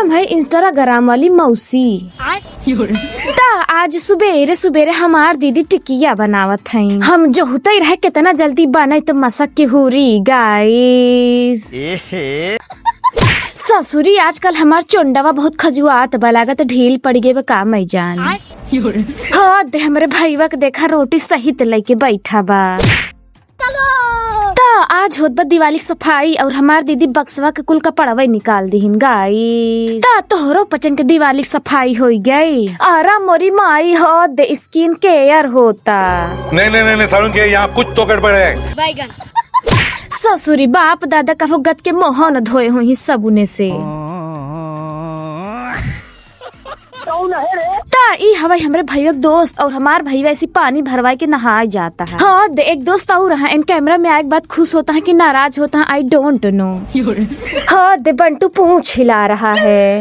हम है इंस्टाग्राम वाली मौसी। ता आज सुबेरे सुबेरे हमार दीदी टिकिया बनावत है। हम जो होते रहे कितना जल्दी बने तो मसक के हुरी गाइस। ससुरी आजकल हमार चोंडवा बहुत खजुआत बलागत ढील पड़ गए का मैं जान। हाँ दे हमरे भईवा के देखा रोटी सहित लेके बैठा बा। आज होत बा दिवाली सफाई और हमार दीदी बक्सवा के कुल कपड़वा निकाल दीहिन गाइस। ता तोहरो पचन के दिवाली सफाई हो गई। आरा मोरी माई हो दे स्किन केयर होता। नहीं सारुण के यहाँ कुछ तो गड़बड़ है। ससुरी बाप दादा का गत के मोह न धोए हुई सबुने से। ता ई हवाई हमरे भैया दोस्त और हमार भैया ऐसी पानी भरवाए के नहाए जाता है। हाँ दे एक दोस्त और रहा इन कैमरा में आए बात खुश होता है कि नाराज होता है आई डोंट नो। हाँ दे बंटू पूंछ हिला रहा है।